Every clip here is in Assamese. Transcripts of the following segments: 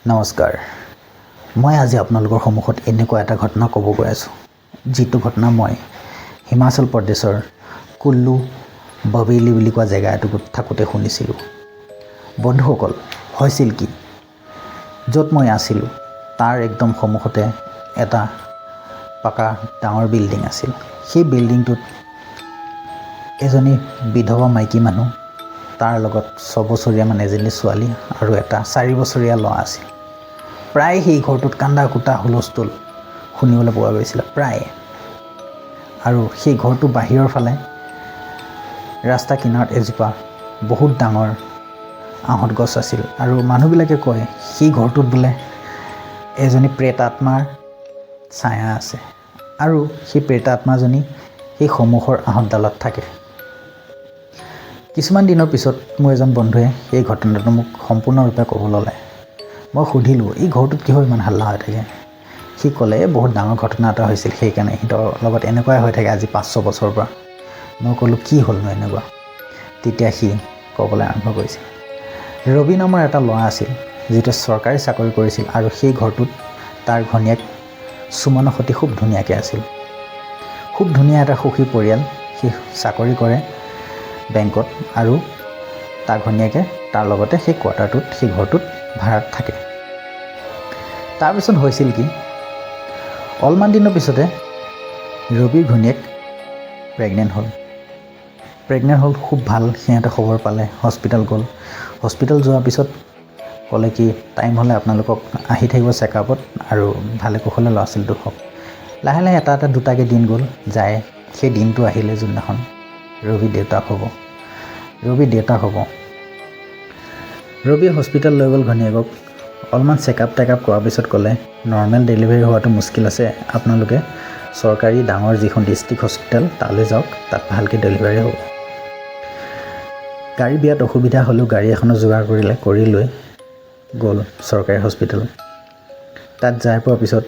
নমস্কাৰ। মই আজি আপোনালোকৰ সন্মুখত এনেকুৱা এটা ঘটনা ক'ব গৈ আছোঁ, যিটো ঘটনা মই হিমাচল প্ৰদেশৰ কুল্লু ববেইলি বুলি কোৱা জেগা এটুকুৰত থাকোঁতে শুনিছিলোঁ। বন্ধুসকল, হৈছিল কি, য'ত মই আছিলোঁ তাৰ একদম সন্মুখতে এটা পাকা ডাঙৰ বিল্ডিং আছিল। সেই বিল্ডিংটোত এজনী বিধৱা মাইকী মানুহ, তাৰ লগত 6 বছৰীয়া এজনী ছোৱালী আৰু এটা 4 বছৰীয়া ল'ৰা আছিল। প্ৰায় সেই ঘৰটোত কান্দা কুটা হুলস্থুল শুনিবলৈ পোৱা গৈছিলে প্ৰায়। আৰু সেই ঘৰটোৰ বাহিৰৰ ফালে ৰাস্তা কিনাৰত এজোপা বহুত ডাঙৰ আহঁত গছ আছিল। আৰু মানুহবিলাকে কয় সেই ঘৰটোত বোলে এজনী প্ৰেতাত্মাৰ ছায়া আছে আৰু সেই প্ৰেতাত্মাজনী সেই সন্মুখৰ আহঁতডালত থাকে। কিছুমান দিনৰ পিছত মোৰ এজন বন্ধুৱে এই ঘটনাটো মোক সম্পূৰ্ণৰূপে ক'ব ল'লে। মই সুধিলোঁ, এই ঘৰটোত কিহৰ ইমান হাল্লা হৈ থাকে? সি ক'লে, বহুত ডাঙৰ ঘটনা এটা হৈছিল, সেইকাৰণে সিহঁতৰ লগত এনেকুৱাই হৈ থাকে আজি 5-6 বছৰৰ পৰা। মই ক'লোঁ, কি হ'লনো এনেকুৱা? তেতিয়া সি ক'বলৈ আৰম্ভ কৰিছিল, ৰবি নামৰ এটা ল'ৰা আছিল, যিটো চৰকাৰী চাকৰি কৰিছিল আৰু সেই ঘৰটোত তাৰ ঘনীয়েক সুমনৰ সৈতে খুব ধুনীয়াকৈ আছিল। খুব ধুনীয়া এটা সুখী পৰিয়াল। সি চাকৰি কৰে বেংকত আৰু তাৰ ঘনীয়েকে তাৰ লগতে সেই কোৱাৰ্টাৰটোত, সেই ঘৰটোত ভাড়াত থাকে। তাৰপিছত হৈছিল কি, অলপমান দিনৰ পিছতে ৰবিৰ ঘনীয়েক প্ৰেগনেণ্ট হ'ল। খুব ভাল, সিহঁতে খবৰ পালে, হস্পিটেল গ'ল। হস্পিটেল যোৱাৰ পিছত ক'লে কি, টাইম হ'লে আপোনালোকক আহি থাকিব চেকআপত আৰু ভালে কুশলে ল'ৰা ছোৱালীটো হওক। লাহে লাহে এটা দুটাকৈ দিন গ'ল যায়। সেই দিনটো আহিলে যোনদিনাখন ৰবি দেউতাক হ'ব। ৰবিয়ে হস্পিটেল লৈ গ'ল ঘনীয়েকক। অলপমান চেকআপ কৰাৰ পিছত ক'লে, নৰ্মেল ডেলিভাৰী হোৱাটো মুস্কিল আছে, আপোনালোকে চৰকাৰী ডাঙৰ যিখন ডিষ্ট্ৰিক্ট হস্পিটেল তালৈ যাওক, তাত ভালকৈ ডেলিভাৰী হ'ব। গাড়ী বিয়াত অসুবিধা হ'লেও গাড়ী এখনো যোগাৰ কৰি লৈ গ'ল চৰকাৰী হস্পিটেল। তাত যাই পোৱাৰ পিছত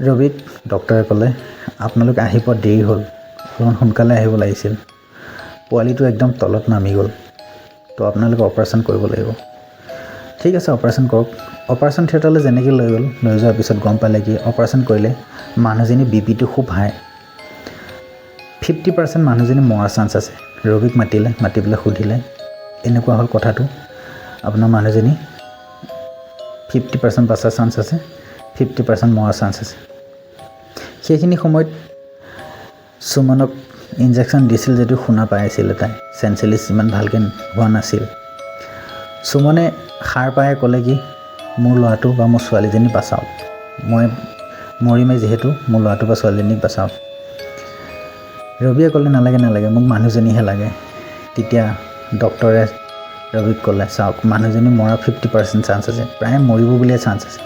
ৰবিক ডক্টৰে ক'লে, আপোনালোকে আহি পোৱা দেৰি হ'ল, অলপমান সোনকালে আহিব লাগিছিল। পোৱালিটো একদম তলত নামি গ'ল, তো আপোনালোকে অপাৰেশ্যন কৰিব লাগিব। ঠিক আছে, অপাৰেশ্যন কৰক। অপাৰেশ্যন থিয়েটাৰলৈ যেনেকৈ লৈ যোৱাৰ পিছত গম পালে কি, অপাৰেশ্যন কৰিলে মানুহজনীৰ বিপিটো খুব হাই, 50% মানুহজনী মৰাৰ চান্স আছে। ৰবিক মাতি পেলাই সুধিলে, এনেকুৱা হ'ল কথাটো, আপোনাৰ মানুহজনী 50% বাচাৰ চান্স আছে, 50% মৰাৰ চান্স আছে। সেইখিনি সময়ত সুমনক ইনজেকশ্যন দিছিল যদিও শুনা পাই আছিলে, তাই চেঞ্চেলিছ ইমান ভালকৈ হোৱা নাছিল। সুমনে সাৰ পাই ক'লে কি, মোৰ ল'ৰাটো বা মোৰ ছোৱালীজনী বাচাওক, মই মৰিমেই যিহেতু, মোৰ ল'ৰাটো বা ছোৱালীজনীক বাচাওক। ৰবিয়ে ক'লে, নালাগে, মোক মানুহজনীহে লাগে। তেতিয়া ডক্টৰে ৰবিক ক'লে, চাওক, মানুহজনী মৰা 50% চান্স আছে, প্ৰায় মৰিব বুলিয়ে চান্স আছে,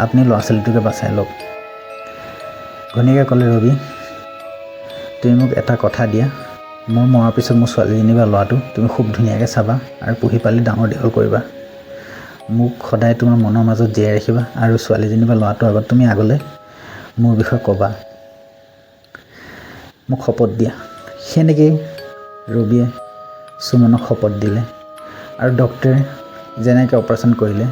আপুনি ল'ৰা ছোৱালীটোকে বাচাই লওক। ঘনীয়েকে ক'লে, ৰবি, তুমি মোক এটা কথা দিয়া, মোৰ মৰাৰ পিছত মোৰ ছোৱালীজনী বা ল'ৰাটো তুমি খুব ধুনীয়াকৈ চাবা আৰু পুহি পালি ডাঙৰ দীঘল কৰিবা। মোক সদায় তোমাৰ মনৰ মাজত জীয়াই ৰাখিবা আৰু ছোৱালীজনী বা ল'ৰাটোৰ আগত তুমি আগলৈ মোৰ বিষয়ে ক'বা, মোক শপত দিয়া। সেনেকৈয়ে ৰবিয়ে সুমনক শপত দিলে আৰু ডক্টৰে যেনেকৈ অপাৰেশ্যন কৰিলে,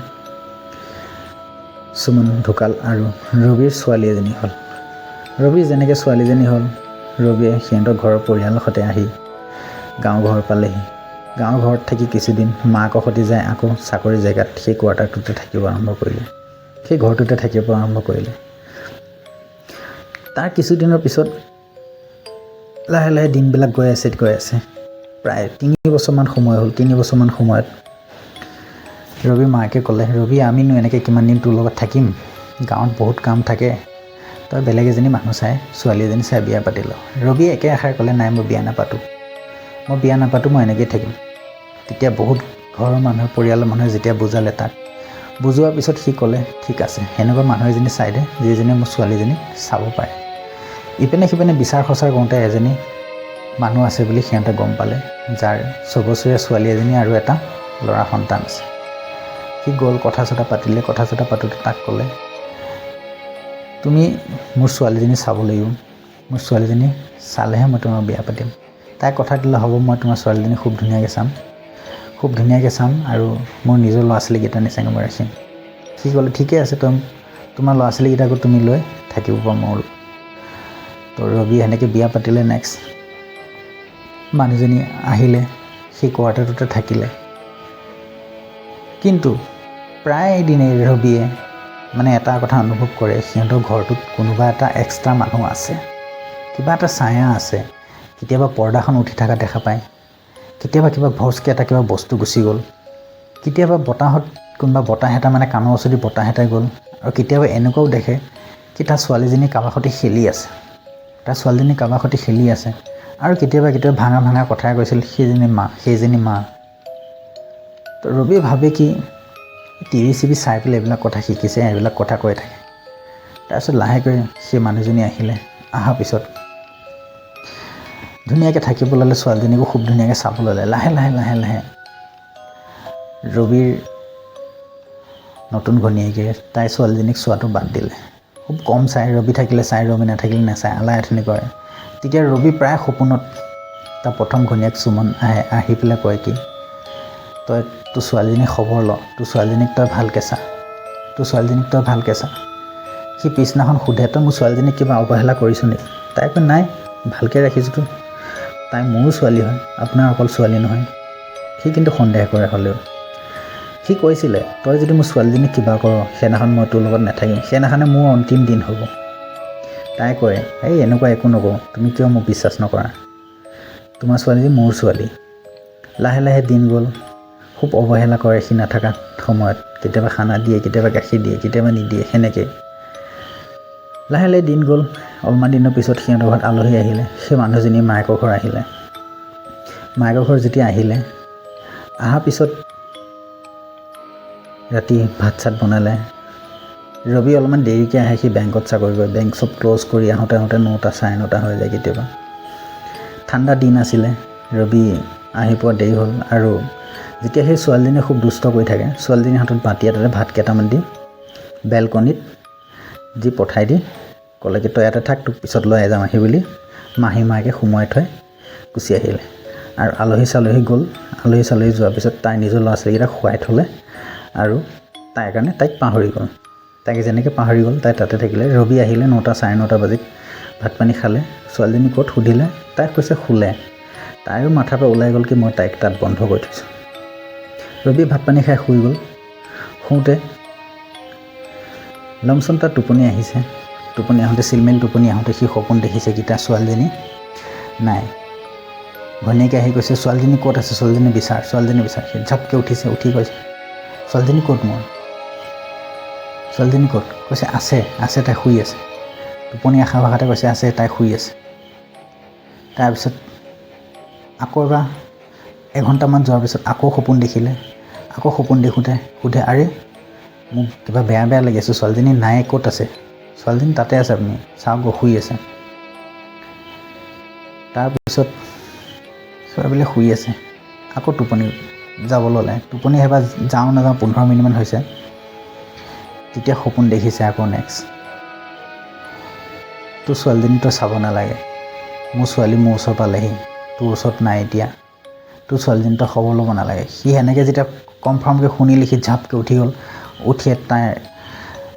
সুমন ঢুকাল আৰু ৰবিৰ ছোৱালী এজনী হ'ল। ৰবিৰ যেনেকৈ ছোৱালীজনী হ'ল, ৰবিয়ে সিহঁতৰ ঘৰৰ পৰিয়ালৰ সৈতে আহি গাঁও ঘৰ পালেহি। গাঁও ঘৰত থাকি কিছুদিন মাকৰ সৈতে যায় আকৌ চাকৰি জেগাত সেই কোৱাৰ্টাৰটোতে থাকিব আৰম্ভ কৰিলে, সেই ঘৰটোতে থাকিব আৰম্ভ কৰিলে। তাৰ কিছুদিনৰ পিছত লাহে লাহে দিনবিলাক গৈ আছে। প্ৰায় 3 বছৰমান সময় হ'ল। 3 বছৰমান সময়ত ৰবিৰ মাকে ক'লে, ৰবি, আমিনো এনেকৈ কিমান দিন তোৰ লগত থাকিম, গাঁৱত বহুত কাম থাকে, তই বেলেগ এজনী মানুহ চাই, ছোৱালী এজনী চাই বিয়া পাতি ল। ৰবিয়ে একে আষাৰ ক'লে, নাই, মই বিয়া নাপাতোঁ, মই এনেকৈয়ে থাকিম। তেতিয়া বহুত ঘৰৰ মানুহে, পৰিয়ালৰ মানুহে যেতিয়া বুজালে তাক, বুজোৱাৰ পিছত সি ক'লে, ঠিক আছে, সেনেকুৱা মানুহ এজনী চাই দে, যিজনীয়ে মোৰ ছোৱালীজনীক চাব পাৰে। ইপিনে সিপিনে বিচাৰ খচাৰ কৰোঁতে এজনী মানুহ আছে বুলি সিহঁতে গম পালে, যাৰ 6 বছৰীয়া ছোৱালী এজনী আৰু এটা ল'ৰা সন্তান আছে। সি গ'ল, কথা চথা পাতোঁতে তাক ক'লে, তুমি মোৰ ছোৱালীজনী চাব লাগিব, মোৰ ছোৱালীজনী চালেহে মই তোমাক বিয়া পাতিম। তাই কথা দিলে, হ'ব, মই তোমাৰ ছোৱালীজনী খুব ধুনীয়াকৈ চাম, খুব ধুনীয়াকৈ চাম আৰু মোৰ নিজৰ ল'ৰা ছোৱালীকেইটা নিচিনাকৈ মই ৰাখিম। সি ক'লে ঠিকে আছে, তোমাৰ ল'ৰা ছোৱালীকেইটাকো তুমি লৈ থাকিব পাৰা মোৰ। তো ৰবি সেনেকৈ বিয়া পাতিলে। নেক্সট মানুহজনী আহিলে, সেই কোৱাৰ্টাৰটোতে থাকিলে। কিন্তু প্ৰায় দিনে ৰবিয়ে মানে এটা কথা অনুভৱ কৰে, সিহঁতৰ ঘৰটোত কোনোবা এটা এক্সট্ৰা মানুহ আছে, কিবা এটা ছায়া আছে। কেতিয়াবা পৰ্দাখন উঠি থকা দেখা পায়, কেতিয়াবা কিবা ভৰ্চকৈ এটা কিবা বস্তু গুচি গ'ল, কেতিয়াবা বতাহত কোনোবা বতাহ এটা মানে কাণৰ ওচৰেদি বতাহ এটাই গ'ল, আৰু কেতিয়াবা এনেকুৱাও দেখে কি তাৰ ছোৱালীজনী কাৰোবাৰ সৈতে খেলি আছে, আৰু কেতিয়াবা ভাঙা কথাই কৈছিল সেইজনী মা। তো ৰবিয়ে ভাবে কি টিভি চিভি চাই পেলাই এইবিলাক কথা শিকিছে, এইবিলাক কথা কৈ থাকে। তাৰপিছত লাহেকৈ সেই মানুহজনী আহিলে। অহাৰ পিছত ধুনীয়াকৈ থাকিব ল'লে, ছোৱালীজনীকো খুব ধুনীয়াকৈ চাব ল'লে। লাহে লাহে ৰবিৰ নতুন ঘৈণীয়েকে তাই ছোৱালীজনীক চোৱাটো বাদ দিলে। খুব কম চাই, ৰবি থাকিলে চাই, ৰবি নাথাকিলে নাচায়, আলাই আথনি কৰে। তেতিয়া ৰবি প্ৰায় সপোনত তাৰ প্ৰথম ঘৈণীয়েক সুমন আহি পেলাই কয় কি, তই তোৰ ছোৱালীজনীক খবৰ ল, তোৰ ছোৱালীজনীক তই ভালকৈ চা। সি পিছদিনাখন সোধে, তই মোৰ ছোৱালীজনীক কিবা অৱহেলা কৰিছ নেকি? তাই কয় নাই, ভালকৈ ৰাখিছোঁতো, তাই মোৰো ছোৱালী হয়, আপোনাৰ অকল ছোৱালী নহয়। সি কিন্তু সন্দেহ কৰে। হ'লেও সি কৈছিলে, তই যদি মোৰ ছোৱালীজনীক কিবা কৰ, সেইদিনাখন মই তোৰ লগত নাথাকিম, সেইদিনাখনে মোৰ অন্তিম দিন হ'ব। তাই কয়, এই এনেকুৱা একো নকওঁ, তুমি কিয় মোক বিশ্বাস নকৰা? তোমাৰ ছোৱালী মোৰ ছোৱালী। লাহে দিন গ'ল, খুব অৱহেলা কৰে সি নাথাকা সময়ত। কেতিয়াবা খানা দিয়ে, কেতিয়াবা গাখীৰ দিয়ে, কেতিয়াবা নিদিয়ে, সেনেকৈ লাহে দিন গ'ল। অলপমান দিনৰ পিছত সিহঁতৰ ঘৰত আলহী আহিলে। সেই মানুহজনী মায়েকৰ ঘৰ আহিলে। মায়েকৰ ঘৰ যেতিয়া আহিলে, অহাৰ পিছত ৰাতি ভাত চাত বনালে। ৰবি অলপমান দেৰিকৈ আহে, সি বেংকত চাকৰি কৰে। বেংক চব ক্ল'জ কৰি আহোঁতে 9টা চাৰে 9টা হৈ যায় কেতিয়াবা। ঠাণ্ডা দিন আছিলে, ৰবি আহি পোৱা দেৰি হ'ল। আৰু যেতিয়া সেই ছোৱালীজনীয়ে খুব দুষ্ট কৰি থাকে, ছোৱালীজনীৰ হাতত বাতি এটাতে ভাত কেইটামান দি বেলকনিত যি পঠাই দি ক'লে কি, তই ইয়াতে থাক, তোক পিছত লৈ যাম আহি বুলি মাহীমাকে সোমোৱাই থৈ গুচি আহিলে। আৰু আলহী চালহী গ'ল। আলহী চালহী যোৱাৰ পিছত তাই নিজৰ ল'ৰা ছোৱালীকেইটাক খুৱাই থ'লে, আৰু তাইৰ কাৰণে তাইক পাহৰি গ'ল। তাইক যেনেকৈ পাহৰি গ'ল, তাই তাতে থাকিলে। ৰবি আহিলে 9টা চাৰে 9টা বাজিত, ভাত পানী খালে। ছোৱালীজনী ক'ত সুধিলে, তাইক কৈছে শুলে। তাইৰো মাথাৰ পৰা ওলাই গ'ল কি মই তাইক তাত বন্ধ কৰি থৈছোঁ। ৰবি ভাত পানী খাই শুই গ'ল। শুওঁতে লমচম তাৰ টোপনি আহিছে। টোপনি আহোঁতে চিলমেল টোপনি আহোঁতে সি সপোন দেখিছে কি তাৰ ছোৱালীজনী নাই। ঘৈণীয়েকে আহি কৈছে, ছোৱালীজনী ক'ত আছে? ছোৱালীজনী বিচাৰ। সি ঝপকৈ উঠিছে, উঠি কৈছে, ছোৱালীজনী ক'ত মোৰ? ছোৱালীজনী ক'ত? কৈছে আছে, তাই শুই আছে। টোপনি আশা ভাষাতে কৈছে, আছে, তাই শুই আছে। তাৰপিছত আকৌ এবাৰ এঘণ্টামান যোৱাৰ পিছত আকৌ সপোন দেখিলে। আকৌ সপোন দেখোঁতে সোধে, আৰে মোক কিবা বেয়া লাগি আছে, ছোৱালীজনী নাই, ক'ত আছে? ছোৱালীজনী তাতে আছে, আপুনি চাওক, শুই আছে। তাৰপিছত ছোৱালী শুই আছে। আকৌ টোপনি যাব ল'লে। টোপনি সেইবাৰ যাওঁ নাযাওঁ 15 মিনিটমান হৈছে। তেতিয়া সপোন দেখিছে আকৌ নেক্সট, তোৰ ছোৱালীজনী তই চাব নালাগে, মোৰ ছোৱালী মোৰ ওচৰ পালেহি, তোৰ ওচৰত নাই এতিয়া, তোৰ ছোৱালীজনী তই খবৰ ল'ব নালাগে। সি সেনেকৈ যেতিয়া কনফাৰ্মকৈ শুনিলে, সি ঝাপকৈ উঠি গ'ল। উঠি তাইৰ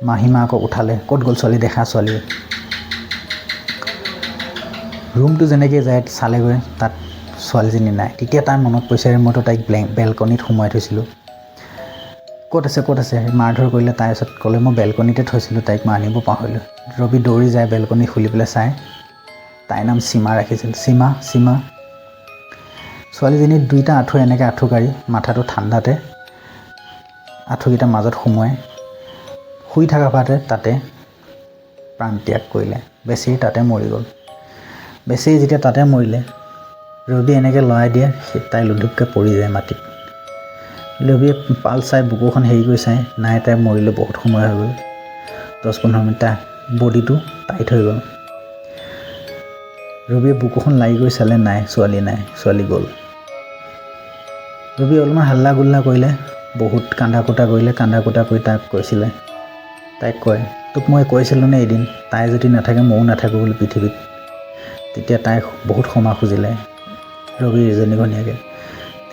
মাহীমাকক উঠালে, ক'ত গ'ল ছোৱালী, দেখা ছোৱালী। ৰুমটো যেনেকৈ যায় চালেগৈ, তাত ছোৱালীজনী নাই। তেতিয়া তাৰ মনত পৰিছে, মইতো তাইক বেলকনিত সোমোৱাই থৈছিলোঁ, ক'ত আছে? মাৰধৰ কৰিলে। তাৰপিছত ক'লে, মই বেলকনিতে থৈছিলোঁ তাইক, মই আনিব পাহৰিলোঁ। ৰবি দৌৰি যায়, বেলকনি খুলি পেলাই চাই, তাইৰ নাম সীমা ৰাখিছিল। সীমা। ছোৱালীজনীৰ 2টা আঁঠু এনেকৈ আঁঠু কাঢ়ি, মাথাটো ঠাণ্ডাতে আঁঠুকেইটা মাজত সোমোৱাই শুই থকা পাতে তাতে প্ৰাণ ত্যাগ কৰিলে। বেছি তাতে মৰি গ'ল। বেছি যেতিয়া তাতে মৰিলে, ৰবি এনেকৈ লৰাই দিয়ে, তাই লুধুককৈ পৰি যায় মাটিত। ৰবিয়ে পাল চাই বুকুখন হেৰি কৰি চাই, নাই, তাই মৰিলে বহুত সময় হৈ গ'ল, 10-15 মিনিট। তাই বডিটো টাইট হৈ গ'ল। ৰবিয়ে বুকুখন লাগি গৈ চালে, নাই, ছোৱালী গ'ল। ৰবি অলপমান হাল্লা গোল্লা কৰিলে, বহুত কান্দা কুটা কৰি তাক কৈছিলে, তাইক কয়, তোক মই কৈছিলোঁ নে এদিন, তাই যদি নাথাকে ময়ো নাথাকোঁ বুলি পৃথিৱীত। তেতিয়া তাই বহুত ক্ষমা খুজিলে, ৰবিৰ ইজনী ঘৈণীয়েকে।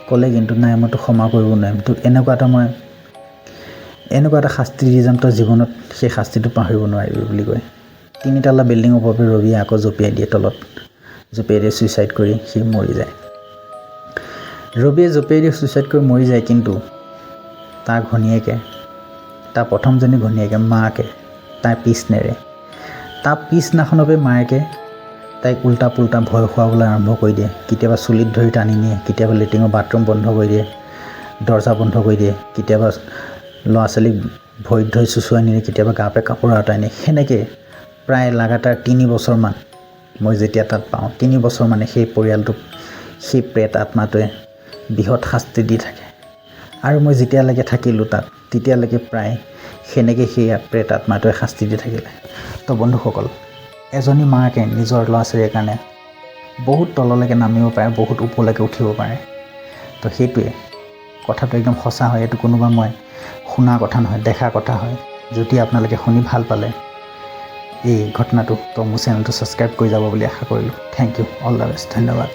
ক'লে কিন্তু নাই মই তোক ক্ষমা কৰিব নোৱাৰিম, তোক এনেকুৱা এটা শাস্তি দি যাম তই জীৱনত সেই শাস্তিটো পাহৰিব নোৱাৰিবি বুলি কয়। 3 তালা বিল্ডিঙৰ ওপৰৰ পৰা ৰবিয়ে আকৌ জঁপিয়াই দিয়ে তলত, জঁপিয়াই দিয়ে ছুইচাইড কৰি সি মৰি যায়। ৰবিয়ে জঁপিয়াই দিয়ে ছুইচাইড কৰি মৰি যায়, কিন্তু তাৰ ঘৈণীয়েকে, তাৰ প্ৰথমজনী ঘৈণীয়েকে মাকে তাই পিছ নেৰে। তাৰ পিছদিনাখনৰ পৰা মায়েকে তাইক উল্টা পুল্টা ভয় খুৱাবলৈ আৰম্ভ কৰি দিয়ে। কেতিয়াবা চুলিত ধৰি টানি নিয়ে, কেতিয়াবা লেট্ৰিনৰ বাথৰুম বন্ধ কৰি দিয়ে, দৰ্জা বন্ধ কৰি দিয়ে, কেতিয়াবা ল'ৰা ছোৱালীক ভৰিত ধৰি চুচুৱাই নিয়ে, কেতিয়াবা গাপে কাপোৰ আঁতৰাই নিয়ে। সেনেকৈ প্ৰায় লাগাতাৰ 3 বছৰমান মই যেতিয়া তাত পাওঁ, 3 বছৰ মানে সেই পৰিয়ালটোক সেই প্ৰেত আত্মাটোৱে বৃহৎ শাস্তি দি থাকে। আৰু মই যেতিয়ালৈকে থাকিলোঁ তাত, তেতিয়ালৈকে প্ৰায় সেনেকৈ সেই প্ৰেত আত্মাটোৱে শাস্তি দি থাকিলে। তো বন্ধুসকল, এজনী মাকে নিজৰ ল'ৰা ছোৱালীৰ কাৰণে বহুত তললৈকে নামিব পাৰে, বহুত ওপৰলৈকে উঠিব পাৰে। তো সেইটোৱে কথাটো একদম সঁচা হয়। এইটো কোনোবা মই শুনা কথা নহয়, দেখা কথা হয়। যদি আপোনালোকে শুনি ভাল পালে এই ঘটনাটো, তো মোৰ চেনেলটো ছাবস্ক্ৰাইব কৰি যাব বুলি আশা কৰিলোঁ। Thank you, all the best, ধন্যবাদ।